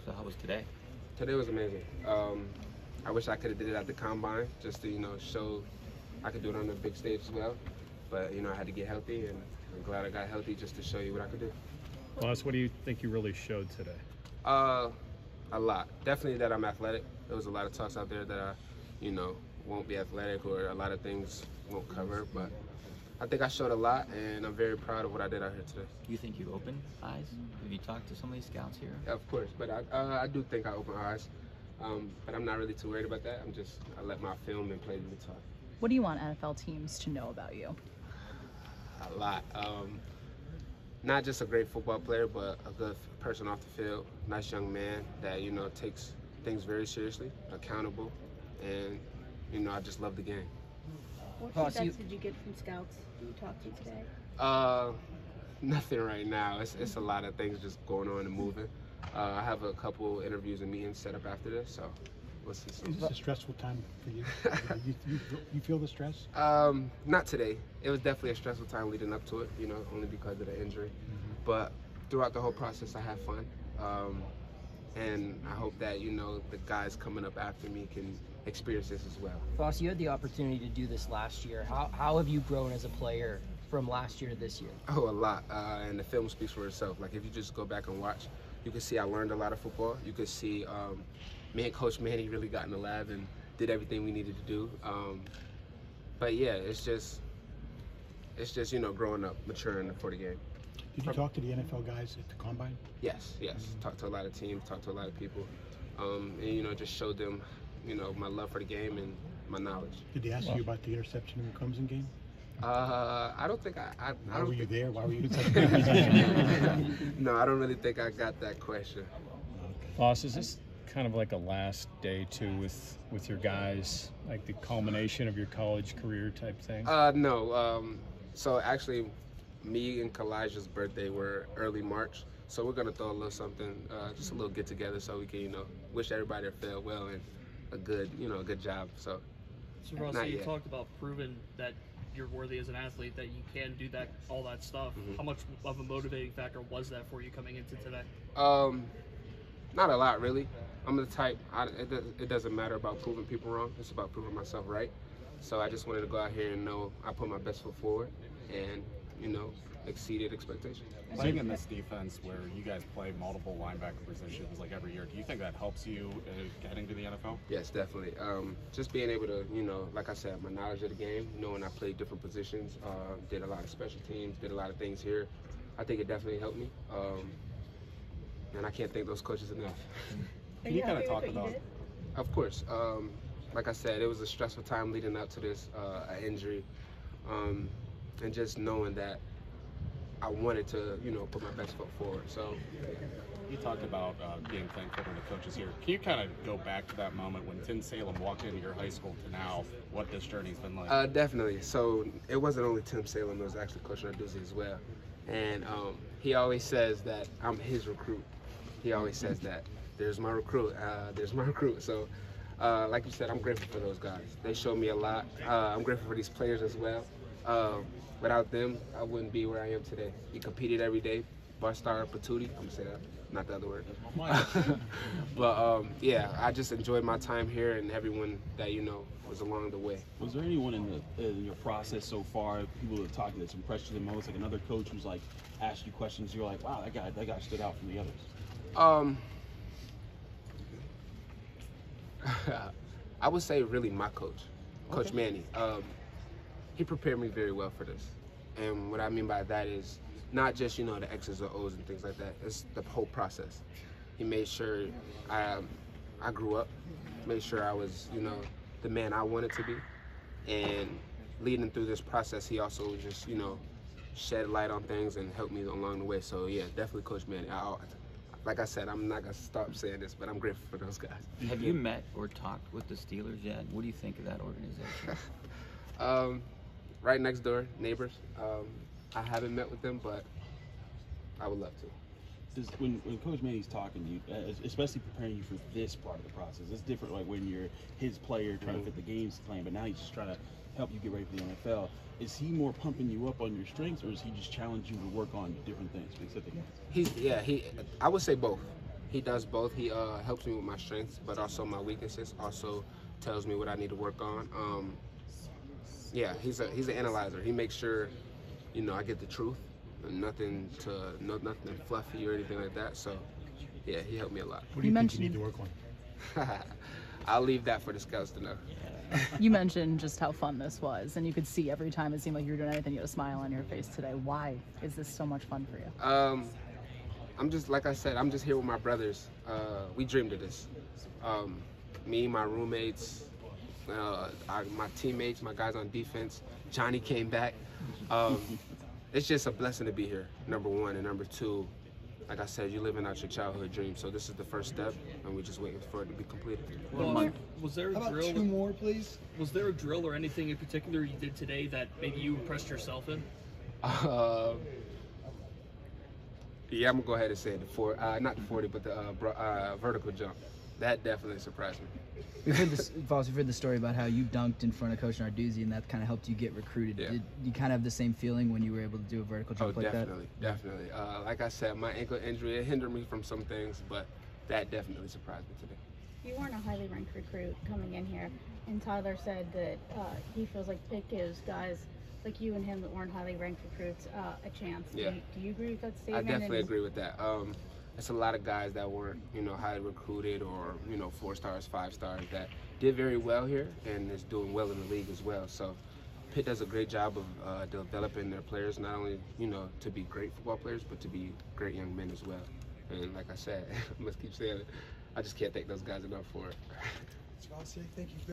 So how was today? Today was amazing. I wish I could have did it at the combine just to, show I could do it on the big stage as well. But, I had to get healthy, and I'm glad I got healthy just to show you what I could do. Boss, what do you think you really showed today? A lot. Definitely that I'm athletic. There was a lot of talks out there that I, won't be athletic or a lot of things won't cover, but I think I showed a lot, and I'm very proud of what I did out here today. Do you think you opened eyes? Have you talked to some of these scouts here? Yeah, of course, but I do think I opened eyes, but I'm not really too worried about that. I let my film and play do the talk. What do you want NFL teams to know about you? A lot. Not just a great football player, but a good person off the field. Nice young man that, takes things very seriously, accountable, and, I just love the game. What feedback did you get from scouts you talked to today? Nothing right now. It's a lot of things just going on and moving. I have a couple interviews and meetings set up after this, so we'll see. Is this a stressful time for you? you feel the stress? Not today. It was definitely a stressful time leading up to it, only because of the injury. But throughout the whole process, I had fun. And I hope that, the guys coming up after me can experience this as well. Foss, you had the opportunity to do this last year. How have you grown as a player from last year to this year? Oh, a lot. And the film speaks for itself. Like, if you just go back and watch, you can see I learned a lot of football. You can see me and Coach Manny really got in the lab and did everything we needed to do. But yeah, it's just growing up, maturing for the game. Did you talk to the NFL guys at the combine? Yes. Talked to a lot of teams, talked to a lot of people, and just showed them, my love for the game and my knowledge. Did they ask you about the interception in the Clemson game? I don't think Why were you there? Why were you? No, I don't really think I got that question. Boss, is this kind of like a last day too with your guys, like the culmination of your college career type thing? No. So actually, me and Kalijah's birthday were early March, so we're gonna throw a little something, just a little get together, so we can, wish everybody a farewell and a good job. So Ross, you talked about proving that you're worthy as an athlete, that you can do all that stuff. How much of a motivating factor was that for you coming into today? Not a lot, really. I'm the type, it doesn't matter about proving people wrong. It's about proving myself right. So I just wanted to go out here and know I put my best foot forward and, exceeded expectations. Playing in this defense where you guys play multiple linebacker positions like every year, do you think that helps you heading to the NFL? Yes, definitely. Just being able to, like I said, my knowledge of the game, knowing I played different positions, did a lot of special teams, did a lot of things here. I think it definitely helped me. And I can't thank those coaches enough. Can you kind of talk about? Of course. Like I said, it was a stressful time leading up to this injury. And just knowing that I wanted to, put my best foot forward. So, you talked about being thankful to the coaches here. Can you kind of go back to that moment when Tim Salem walked into your high school to now, what this journey's been like? Definitely. So it wasn't only Tim Salem; it was actually Coach Narduzzi as well. And he always says that I'm his recruit. He always says that. There's my recruit. There's my recruit. So, like you said, I'm grateful for those guys. They showed me a lot. I'm grateful for these players as well. Without them, I wouldn't be where I am today. We competed every day. Barstar Patootie, I'm gonna say that, not the other word. But yeah, I just enjoyed my time here and everyone that was along the way. Was there anyone in your process so far, people that talked that's impressed you the most, like another coach who's like asked you questions, you're like, wow, that guy stood out from the others? I would say really my coach, Coach Manny. He prepared me very well for this. And what I mean by that is not just, the X's or O's and things like that. It's the whole process. He made sure I grew up, made sure I was, the man I wanted to be. And leading through this process, he also just, shed light on things and helped me along the way. So yeah, definitely Coach Manny. Like I said, I'm not gonna stop saying this, but I'm grateful for those guys. Have you met or talked with the Steelers yet? What do you think of that organization? Right next door, neighbors. I haven't met with them, but I would love to. When Coach Manny's talking to you, especially preparing you for this part of the process, it's different like when you're his player trying to fit the games he's playing, but now he's just trying to help you get ready for the NFL. Is he more pumping you up on your strengths, or is he just challenging you to work on different things, specific things? I would say both. he does both. He helps me with my strengths, but also my weaknesses. Also tells me what I need to work on. Yeah, he's an analyzer. He makes sure, you know, I get the truth, and nothing fluffy or anything like that. So, yeah, he helped me a lot. What do you think you need to work on? I'll leave that for the scouts to know. You mentioned just how fun this was, and you could see every time it seemed like you were doing anything, you had a smile on your face today. Why is this so much fun for you? I'm just, like I said, I'm just here with my brothers. We dreamed of this. Me, my roommates, my teammates, my guys on defense. Johnny came back. It's just a blessing to be here, number one. And number two, like I said, you're living out your childhood dream. So this is the first step, and we're just waiting for it to be completed. Well, was there a How about drill? 2 more, please? Was there a drill or anything in particular you did today that maybe you impressed yourself in? Yeah, I'm gonna go ahead and say it. Not the 40, but the vertical jump. That definitely surprised me. We've heard this, Voss, we've heard the story about how you dunked in front of Coach Narduzzi, and that kind of helped you get recruited. Yeah. Did you kind of have the same feeling when you were able to do a vertical jump like definitely, definitely. Like I said, my ankle injury, it hindered me from some things, but that definitely surprised me today. You weren't a highly ranked recruit coming in here, and Tyler said that he feels like it gives guys like you and him that weren't highly ranked recruits a chance. Yeah. Do you agree with that I statement? definitely agree with that. It's a lot of guys that weren't, you know, highly recruited or, you know, 4 stars, 5 stars that did very well here and is doing well in the league as well. So Pitt does a great job of developing their players, not only, you know, to be great football players, but to be great young men as well. And like I said, I must keep saying it, I just can't thank those guys enough for it. Thank you.